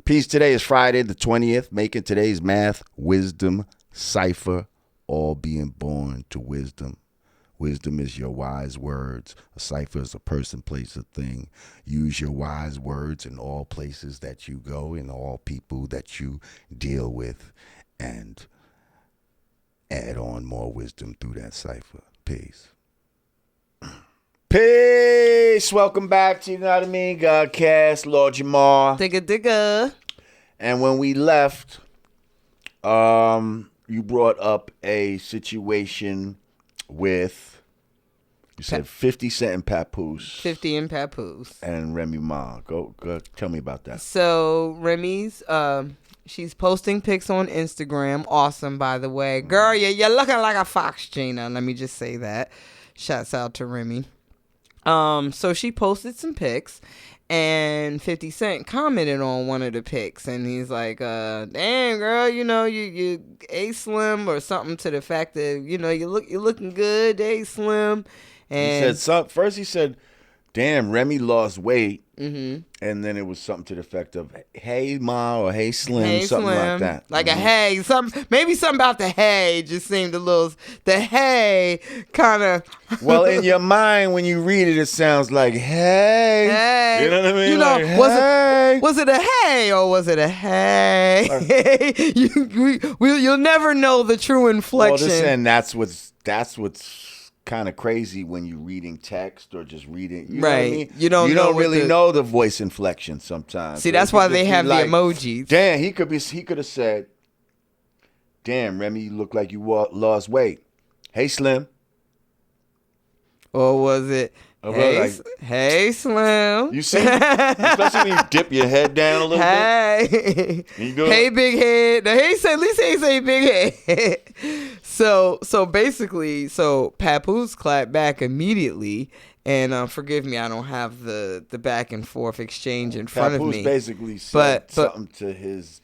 Peace. Today is Friday the 20th. Making today's math, wisdom, cipher, all being born to wisdom. Wisdom is your wise words. A cipher is a person, place, a thing. Use your wise words in all places that you go, in all people that you deal with, and add on more wisdom through that cipher. Peace. Peace. Welcome back to, you know what I mean, Godcast, Lord Jamar. Digga. And when we left, you brought up a situation with, you said 50 Cent and Papoose. 50 and Papoose. And Remy Ma. Go tell me about that. So Remy's, she's posting pics on Instagram. Awesome, by the way. Girl, you're looking like a fox, Gina. Let me just say that. Shouts out to Remy. So she posted some pics, and 50 Cent commented on one of the pics, and he's like, damn, girl, you know, you A-Slim, or something to the fact that, you know, you're looking good, A-Slim. And he said first he said, damn, Remy lost weight. Mm-hmm. And then it was something to the effect of, hey, Ma, or hey, Slim, hey, something Slim. like that. Like a hey, maybe something about the hey just seemed a little, the hey kind of. Well, in your mind, when you read it, it sounds like, hey. You know what I mean? You know, like, hey. was it a hey or was it a hey? You'll never know the true inflection. Well, that's what's kind of crazy when you're reading text or just reading. You know what I mean? You don't really know the voice inflection sometimes. See, that's why they have the emojis. Damn, he could have said, damn, Remy, you look like you lost weight. Hey, Slim. Or was it, hey, Slim. You see? Especially when you dip your head down a little bit. Hey, big head. Now, at least he say big head. So basically, Papoose clapped back immediatly. And forgive me, I don't have the back and forth exchange in front of me. Papoose basically said something to his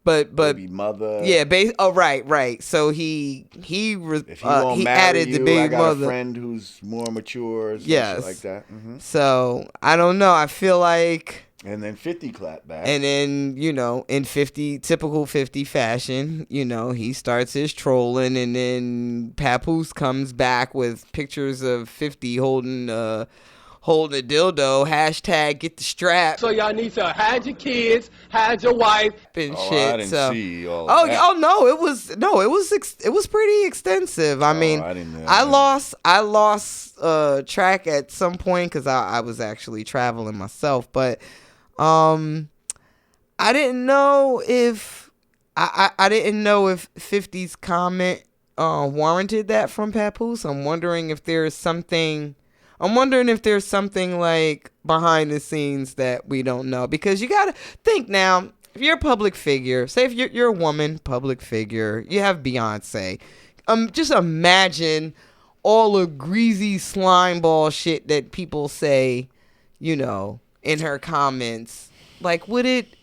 baby mother. Yeah, right. So he added you, the baby I got mother. A friend who's more mature, or yes, like that. Mm-hmm. So I don't know. I feel like. And then 50 clapped back. And then, you know, in typical 50 fashion, you know, he starts his trolling, and then Papoose comes back with pictures of 50 holding a dildo, hashtag get the strap. So y'all need to hide your kids, hide your wife, and shit. I didn't see all of that. Oh no, it was pretty extensive. I mean, I lost track at some point because I was actually traveling myself, but I didn't know if I didn't know if 50's comment warranted that from Papoose. I'm wondering if there's something like behind the scenes that we don't know, because you gotta think now. If you're a public figure, say if you're a woman, public figure, you have Beyonce. Just imagine all the greasy slime ball shit that people say, you know, in her comments. Like, would it,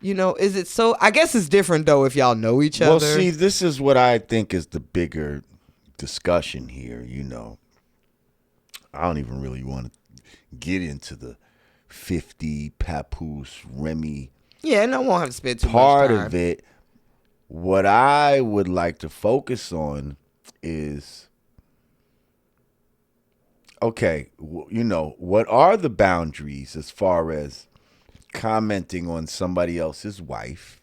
you know, is it so? I guess it's different though if y'all know each other. Well, see, this is what I think is the bigger discussion here, you know. I don't even really want to get into the 50 Papoose Remy. Yeah, and I won't have to spend too much time. Part of it, what I would like to focus on is, okay, you know, what are the boundaries as far as commenting on somebody else's wife?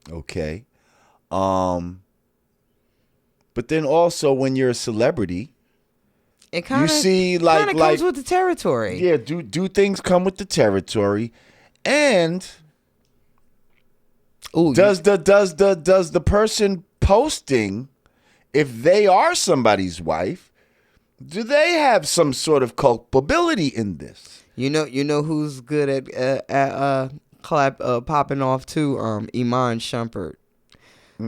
Okay. But then also when you're a celebrity, it kind of comes with the territory. Yeah, do things come with the territory, and does the person posting, if they are somebody's wife, do they have some sort of culpability in this? You know who's good at popping off too? Iman Shumpert.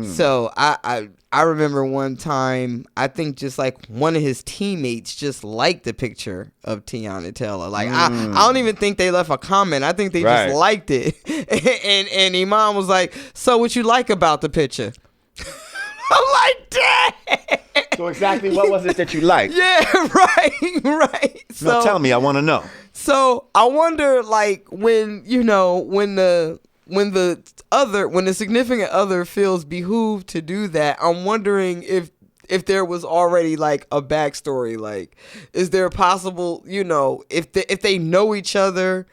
So I remember one time, I think just like one of his teammates just liked the picture of Tiana Taylor. Like I don't even think they left a comment. I think they just liked it. and Iman was like, "So what you like about the picture?" I'm like, "Dang." So exactly what was it that you liked? Yeah, right. So no, tell me, I want to know. So I wonder, like, when the when the significant other feels behooved to do that, I'm wondering if there was already like a backstory. Like, is there possible, if they know each other,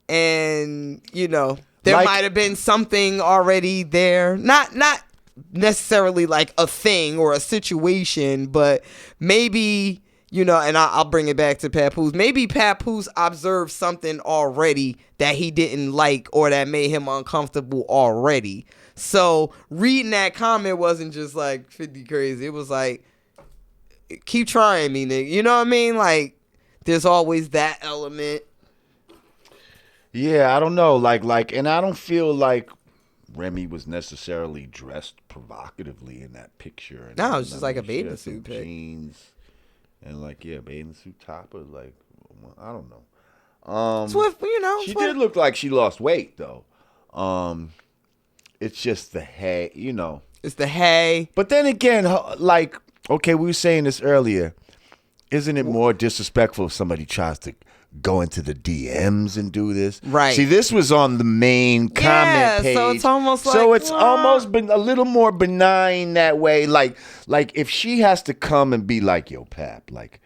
and there Like- might have been something already there, not necessarily like a thing or a situation, but maybe. And I'll bring it back to Papoose. Maybe Papoose observed something already that he didn't like or that made him uncomfortable already. So reading that comment wasn't just like 50 crazy. It was like, keep trying me, nigga. You know what I mean? Like, there's always that element. Yeah, I don't know. Like, and I don't feel like Remy was necessarily dressed provocatively in that picture. And No, it was just like a she had bathing some suit pic. jeans and bathing suit top. Or like, I don't know. Swift, She Swift. did look like she lost weight though. It's just the hair, It's the hay. But then again, like, okay, we were saying this earlier. Isn't it more disrespectful if somebody tries to go into the DMs and do this? Right. See, this was on the main comment page. So it's almost like, so it's almost been a little more benign that way. Like if she has to come and be like, yo, Pap, like,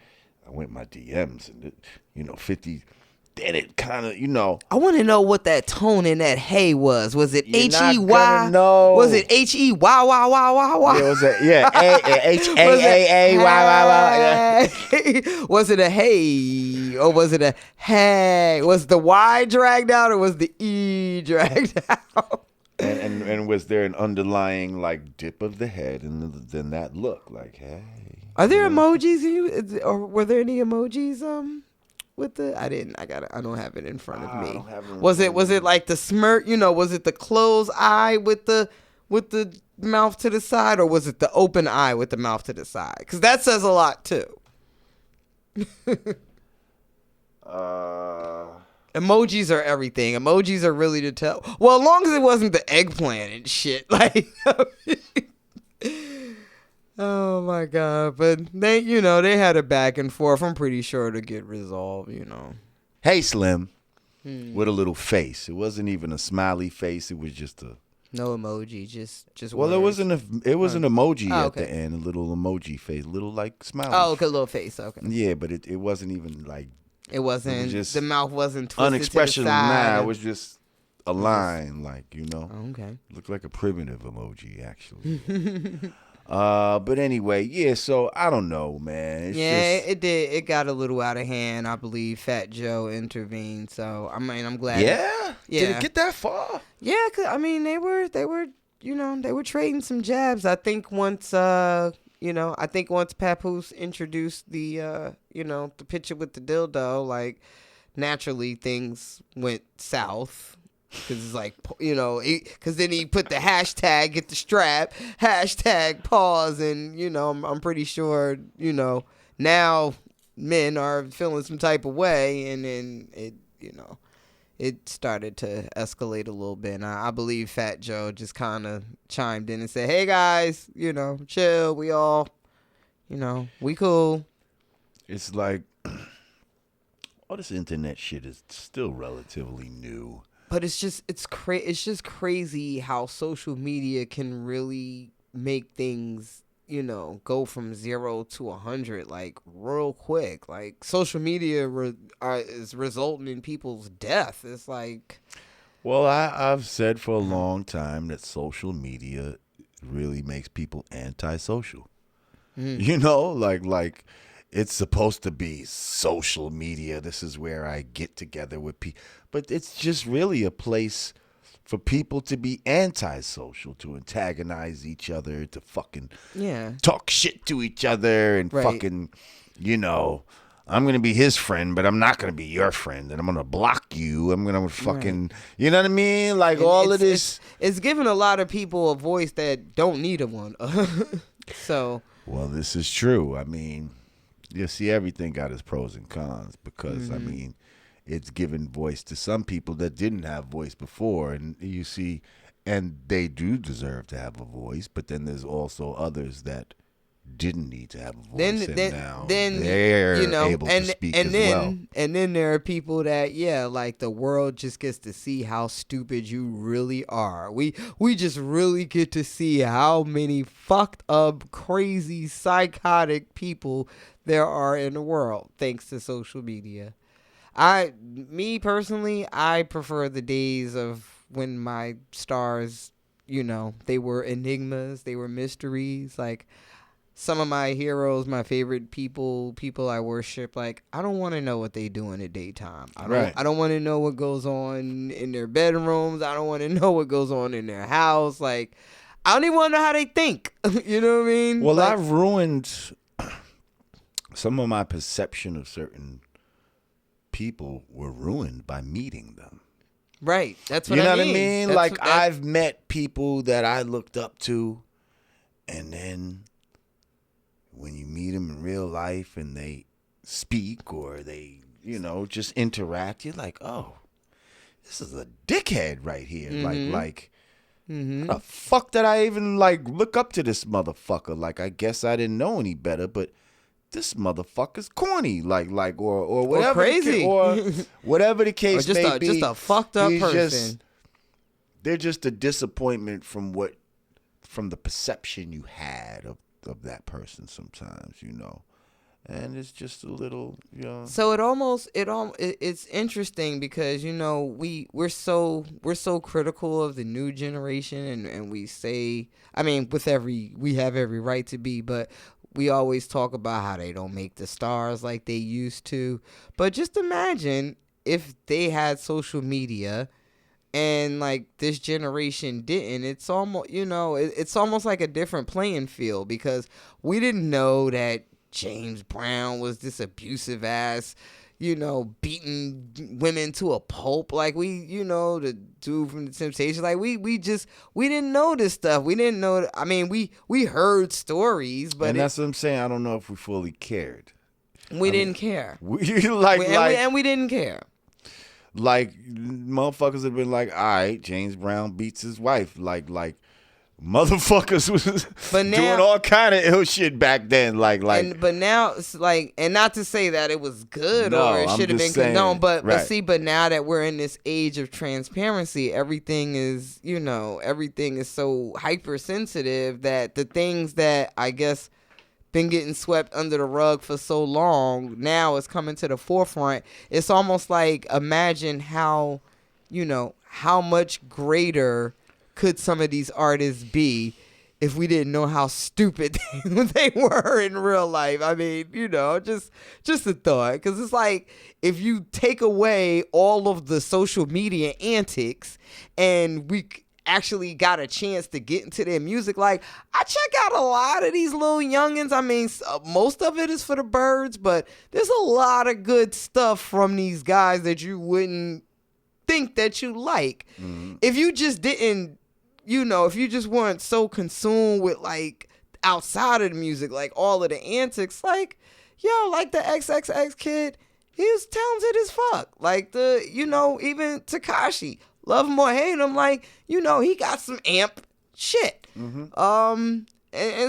I went my DMs and 50. Then it kind of, I want to know what that tone in that hay was. Was it You're not H-E-Y? gonna know. Was it H-E-Y-Y-Y-Y-Y? Yeah, was it? Yeah, H-A-A-A-Y-Y-Y. Yeah. Was it a hey or was it a hey? Was the Y dragged out or was the E dragged out? And was there an underlying like dip of the head and then that look like, hey? Are there emojis? Or were there any emojis? With the I don't have it in front of me. Was it like the smirk? Was it the closed eye with the mouth to the side, or was it the open eye with the mouth to the side? Because that says a lot too. Emojis are everything. Emojis are really to tell. Well, as long as it wasn't the eggplant and shit. Like, oh my God. But they had a back and forth. I'm pretty sure to get resolved, Hey, Slim, with a little face. It wasn't even a smiley face. It was just a. No emoji, just Well, words. it was an emoji Oh, at okay. the end, a little emoji face, a little like smiley. Oh, okay, little face, okay. Yeah, but it wasn't even like It wasn't, just the mouth wasn't twisted unexpressionable. to the side. Nah, it was just a line, like, Okay. Looked like a primitive emoji, actually. But anyway, yeah, so I don't know, man. It's just, it did. It got a little out of hand. I believe Fat Joe intervened. So I'm glad. yeah? Did Yeah. it get that far? Yeah, 'cause, they were they were trading some jabs. I think once Papoose introduced the the picture with the dildo, like, naturally things went south. Because it's like, because then he put the hashtag, get the strap, hashtag pause, and, I'm pretty sure, now men are feeling some type of way, and then it started to escalate a little bit. And I believe Fat Joe just kind of chimed in and said, hey guys, chill, we all, we cool. It's like all this internet shit is still relatively new. But it's just crazy how social media can really make things, go from 0 to 100 like real quick. Like, social media is resulting in people's death. It's like, Well, I've said for a long time that social media really makes people antisocial. Like it's supposed to be social media. This is where I get together with people. But it's just really a place for people to be antisocial, to antagonize each other, to fucking talk shit to each other and fucking, I'm going to be his friend, but I'm not going to be your friend. And I'm going to block you. I'm going to fucking, you know what I mean? Like, and all of this. It's giving a lot of people a voice that don't need a one. So. Well, this is true. I mean, you see, everything got its pros and cons because, I mean, it's given voice to some people that didn't have voice before. And you see, and they do deserve to have a voice. But then there's also others that didn't need to have a voice, and now then they're you know, able to speak as well. And then there are people that, yeah, like the world just gets to see how stupid you really are. We just really get to see how many fucked up, crazy, psychotic people there are in the world thanks to social media. Me personally, I prefer the days of when my stars, you know, they were enigmas, they were mysteries. Like some of my heroes, my favorite people I worship, like I don't want to know what they do in the daytime. I don't want to know what goes on in their bedrooms. I don't want to know what goes on in their house. Like I don't even want to know how they think. You know what I mean? Well, like, I've ruined some of my perception of certain people were ruined by meeting them. Right. That's what you know I what mean. I mean? That's Like I've met people that I looked up to, and then when you meet them in real life and they speak or they, you know, just interact, you're like, oh, this is a dickhead right here. Like, how the fuck did I even like look up to this motherfucker? Like, I guess I didn't know any better, but this motherfucker's corny, like, or whatever, or crazy, or whatever the case or just may be. Just a fucked up person. They're just a disappointment from the perception you had of that person. Sometimes, you know, and it's just a little, you know. So it's interesting because, you know, we're so critical of the new generation, and we say, I mean, we have every right to be, but we always talk about how they don't make the stars like they used to. But just imagine if they had social media and like this generation didn't. It's almost, you know, it's almost like a different playing field because we didn't know that James Brown was this abusive ass, you know, beating women to a pulp. Like we, you know, the dude from the Temptations, like we didn't know this stuff. We didn't know. I mean, we heard stories, but and that's what I'm saying. I don't know if we fully cared. We didn't care. We didn't care. Like motherfuckers have been like, all right, James Brown beats his wife. Like motherfuckers was doing all kind of ill shit back then. But now it's like, and not to say that it was good or it should have been condoned, but now that we're in this age of transparency, everything is, you know, everything is so hypersensitive that the things that I guess been getting swept under the rug for so long now is coming to the forefront. It's almost like, imagine how, you know, how much greater could some of these artists be if we didn't know how stupid they were in real life. I mean, you know, just a thought. Because it's like, if you take away all of the social media antics and we actually got a chance to get into their music, like, I check out a lot of these little youngins. I mean, most of it is for the birds, but there's a lot of good stuff from these guys that you wouldn't think that you like. If you just didn't, you know, if you just weren't so consumed with like outside of the music, like all of the antics, like, yo, like the XXX kid, he was talented as fuck. Like the, you know, even Tekashi, love him or hate him, like, you know, he got some amp shit. And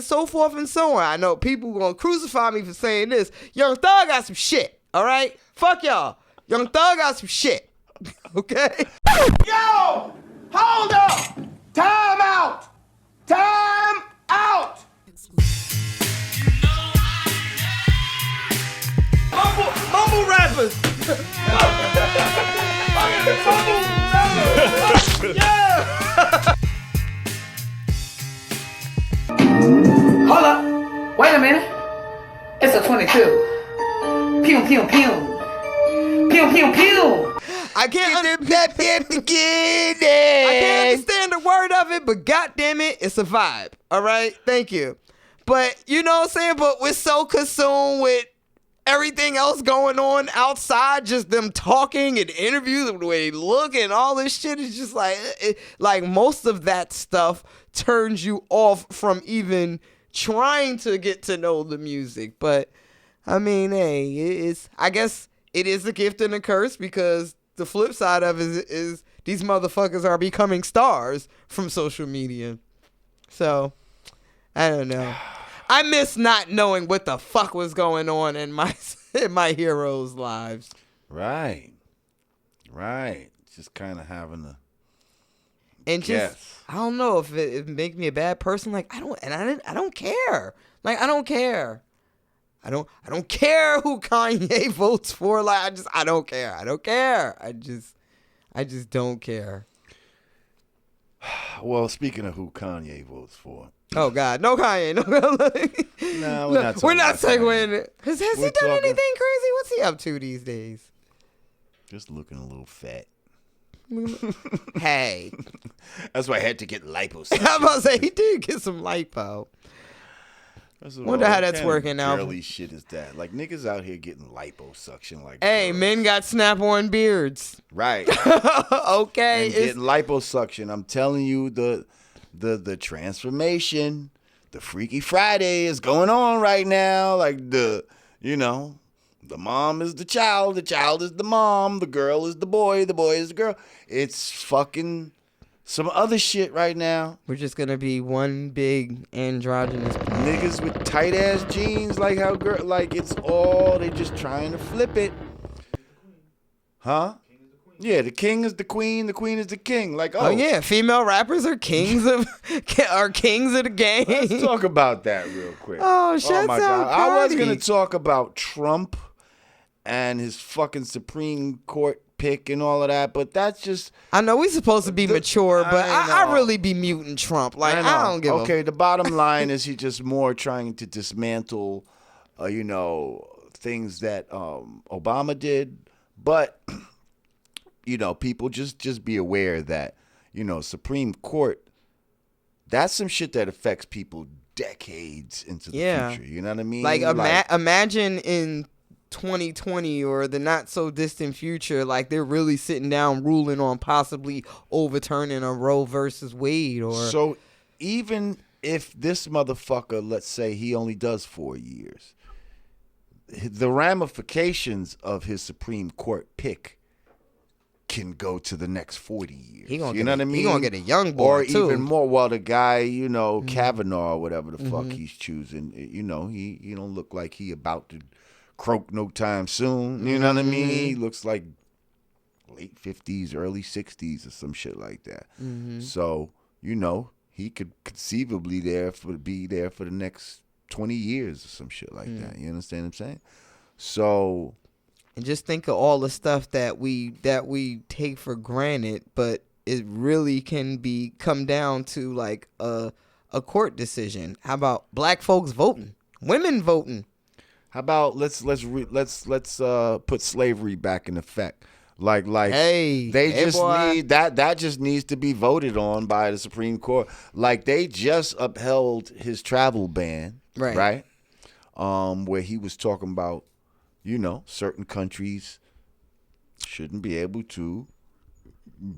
so forth and so on. I know people gonna crucify me for saying this. Young Thug got some shit, all right? Fuck y'all. Young Thug got some shit, okay? Yo! Hold up! Time out! Time out! Mumble rappers. Yeah! Hold up. Wait a minute. It's a 22. Pew, pew, pew. Pew, pew, pew. I can't understand the word of it, but goddamn it, it's a vibe. All right, thank you. But you know what I'm saying? But we're so consumed with everything else going on outside, just them talking and interviews, the way they look and all this shit is just like most of that stuff turns you off from even trying to get to know the music. But I mean, hey, I guess it is a gift and a curse, because the flip side of it is these motherfuckers are becoming stars from social media. So, I don't know. I miss not knowing what the fuck was going on in my heroes' lives. Right. Just kind of having a. And just, I don't know if it makes me a bad person. Like, I don't care. Like, I don't care. I don't care who Kanye votes for. Like, I don't care. I just don't care. Well, speaking of who Kanye votes for. Oh God, no Kanye. No, No, we're not segueing it. Has he done anything crazy? What's he up to these days? Just looking a little fat. Hey. That's why I had to get liposuction. I was about to say, he did get some lipo. Wonder how that's working out. Girly shit is that? Like, niggas out here getting liposuction. Like, hey, girls. men got snap-on beards. Right. Okay. And getting liposuction. I'm telling you, the transformation, the Freaky Friday is going on right now. Like, the mom is the child is the mom, the girl is the boy is the girl. It's fucking some other shit right now. We're just gonna be one big androgynous niggas with tight ass jeans, like how girl, like it's all they just trying to flip it, huh? Yeah, the king is the queen is the king. Like, oh yeah, female rappers are kings of the game. Let's talk about that real quick. Oh, shut my God! I was gonna talk about Trump and his fucking Supreme Court pick and all of that, but that's just. I know we supposed to be mature, but I really be muting Trump. Like, I don't give Okay, the bottom line is he just more trying to dismantle, things that Obama did, but. People just be aware that, Supreme Court, that's some shit that affects people decades into the future. You know what I mean? Like, imagine in 2020 or the not so distant future, like they're really sitting down ruling on possibly overturning a Roe versus Wade. So even if this motherfucker, let's say he only does 4 years, the ramifications of his Supreme Court pick can go to the next 40 years. You know what I mean? He gonna get a young boy, or too. even more. Well, the guy, Kavanaugh or whatever the fuck he's choosing, he don't look like he about to croak no time soon. You know what I mean? He looks like late 50s, early 60s or some shit like that. So, he could conceivably be there for the next 20 years or some shit like that. You understand what I'm saying? So. And just think of all the stuff that we take for granted, but it really can come down to like a court decision. How about black folks voting, women voting? How about let's put slavery back in effect? Like hey, need that just needs to be voted on by the Supreme Court. Like they just upheld his travel ban, right? Where he was talking about. Certain countries shouldn't be able to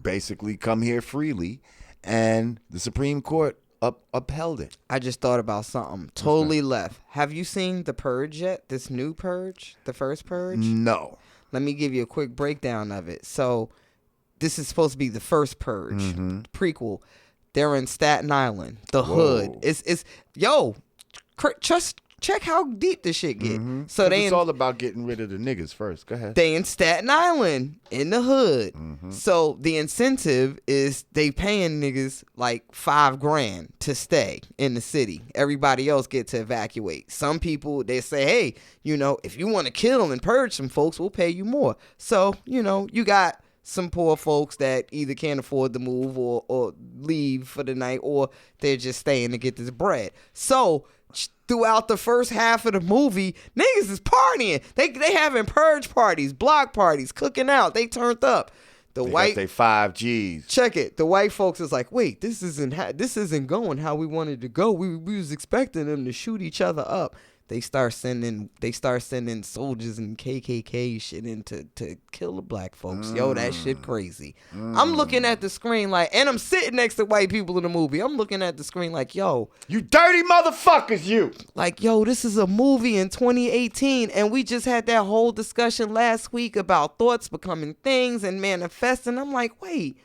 basically come here freely, and the Supreme Court upheld it. I just thought about something totally left. Have you seen the Purge yet? This new Purge, the first Purge? No. Let me give you a quick breakdown of it. So, this is supposed to be the first Purge prequel. They're in Staten Island, the hood. It's just. Check how deep this shit get. So it's all about getting rid of the niggas first. Go ahead. They in Staten Island in the hood. So the incentive is they paying niggas like $5,000 to stay in the city. Everybody else get to evacuate. Some people they say, hey, if you want to kill and purge some folks, we'll pay you more. So you got some poor folks that either can't afford to move or leave for the night, or they're just staying to get this bread. So throughout the first half of the movie, niggas is partying. They having purge parties, block parties, cooking out. They turned up. They got they 5 Gs. Check it. The white folks is like, wait, this isn't going how we wanted to go. We was expecting them to shoot each other up. They start sending soldiers and KKK shit in to kill the black folks. Yo, that shit crazy. I'm looking at the screen like, and I'm sitting next to white people in the movie. I'm looking at the screen like, yo. You dirty motherfuckers, you. Like, yo, this is a movie in 2018, and we just had that whole discussion last week about thoughts becoming things and manifesting. I'm like, wait.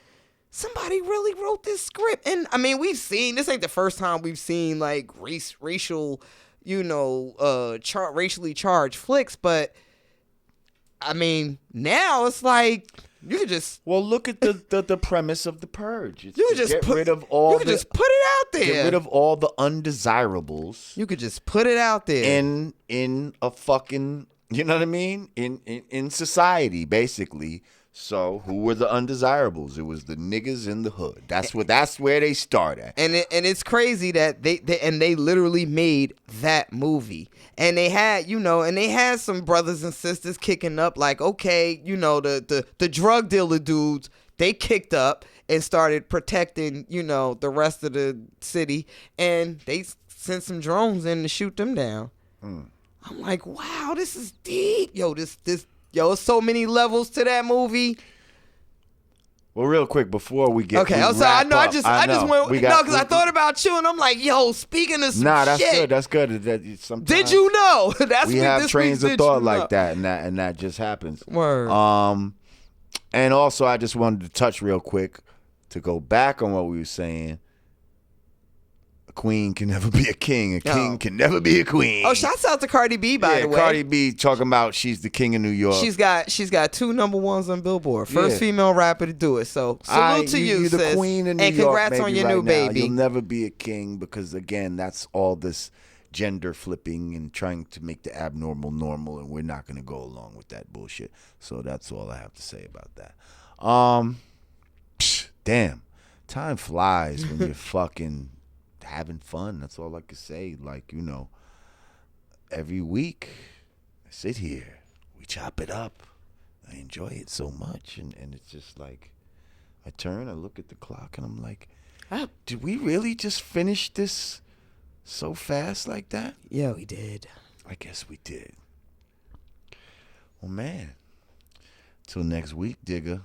Somebody really wrote this script. And, I mean, this ain't the first time we've seen, like, racial racially charged flicks, but I mean, now it's like you could just look at the premise of the Purge. It's you could to just get put, rid of all. You could just put it out there. Get rid of all the undesirables. You could just put it out there in a fucking, you know what I mean? In society, basically. So who were the undesirables? It was the niggas in the hood. That's where they start at. And it's crazy that they literally made that movie. And they had some brothers and sisters kicking up, like, okay, the drug dealer dudes, they kicked up and started protecting, the rest of the city, and they sent some drones in to shoot them down. I'm like, wow, this is deep. It's so many levels to that movie. Well, real quick before we get okay, I'm sorry. I just went because I thought about you and I'm like, speaking of some that's shit. That's good. Sometimes did you know? We have trains of thought like that, and that just happens. Word. And also I just wanted to touch real quick to go back on what we were saying. A queen can never be a king. A king can never be a queen. Oh, shouts out to Cardi B, by the way. Cardi B talking about she's the king of New York. She's got 2 #1s on Billboard. First female rapper to do it. So salute to you, you're sis. the queen of New and York, congrats on your right new now. baby. You'll never be a king because, again, that's all this gender flipping and trying to make the abnormal normal, and we're not going to go along with that bullshit. So that's all I have to say about that. Damn, time flies when you're fucking having fun. That's all I can say. Like, every week I sit here, we chop it up. I enjoy it so much, and it's just like I look at the clock, and I'm like, did we really just finish this so fast like that? Yeah, we did. I guess we did. Well, man, till next week, digger.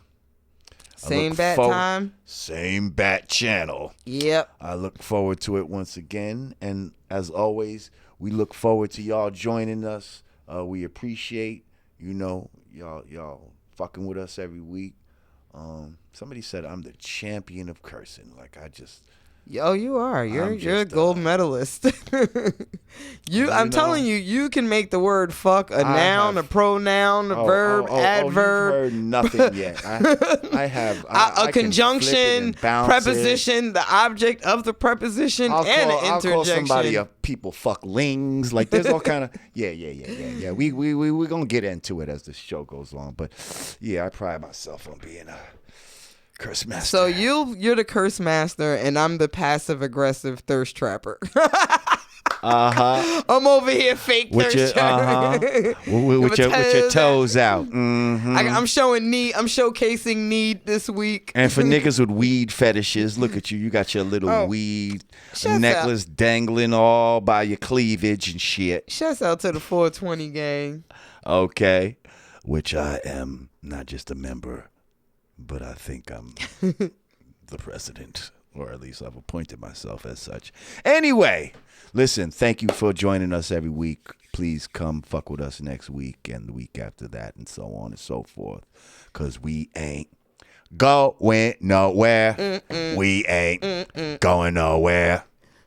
Same bat time. Same bat channel. Yep. I look forward to it once again. And as always, we look forward to y'all joining us. We appreciate, y'all fucking with us every week. Somebody said I'm the champion of cursing. Like, I just... Yo, you are. You're a gold medalist. I'm telling you, you can make the word fuck a noun, a pronoun, a verb, adverb. You've heard nothing yet. I have a conjunction, preposition, the object of the preposition, and an interjection. I'll call somebody a people fucklings. Like, there's all kind of yeah. We're gonna get into it as the show goes on. But yeah, I pride myself on being a curse master. So you're the curse master, and I'm the passive aggressive thirst trapper. I'm over here fake thirst trapper. With your toes out. Mm-hmm. I'm showing need. I'm showcasing need this week. And for niggas with weed fetishes, look at you. You got your little weed necklace dangling all by your cleavage and shit. Shouts out to the 420 gang. Okay, which I am not just a member, but I think I'm the president, or at least I've appointed myself as such. Anyway, listen, thank you for joining us every week. Please come fuck with us next week and the week after that and so on and so forth, because we ain't going nowhere. We ain't going nowhere.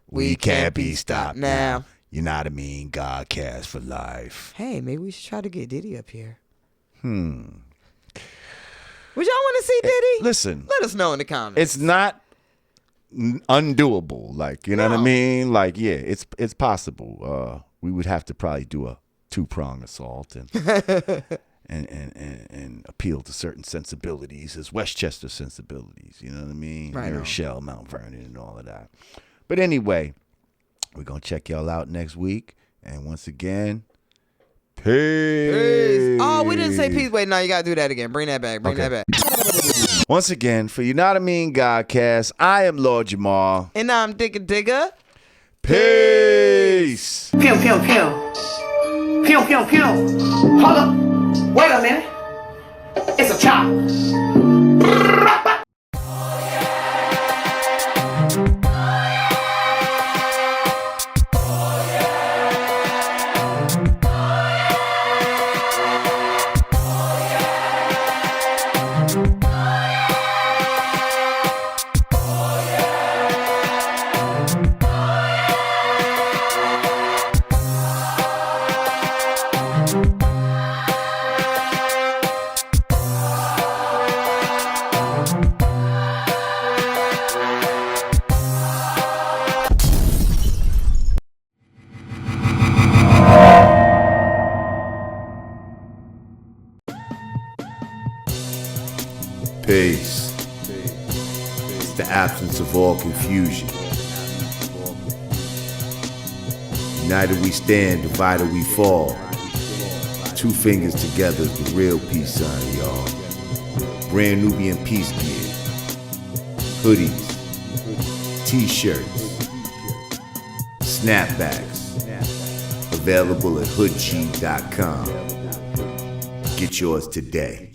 We can't be stopped now. You know what I mean? Godcast for life. Hey, maybe we should try to get Diddy up here. Would y'all want to see Diddy? Listen. Let us know in the comments. It's not undoable. Like, you know what I mean? Like, yeah, it's possible. We would have to probably do a 2-prong assault and appeal to certain sensibilities, as Westchester sensibilities. You know what I mean? Right. Rochelle, Mount Vernon, and all of that. But anyway, we're going to check y'all out next week. And once again, peace. Oh, we didn't say peace. Wait, no, you got to do that again. Bring that back. Bring that back. Once again, for You Know What I Mean Godcast, I am Lord Jamar. And I'm Digga. Peace. Pew, pew, pew. Pew, pew, pew. Hold up. Wait a minute. It's a chop. Peace. It's the absence of all confusion. United we stand, divided we fall. Two fingers together is the real peace sign, y'all. Brand Nubian peace gear. Hoodies. T-shirts. Snapbacks. Available at hoodg.com. Get yours today.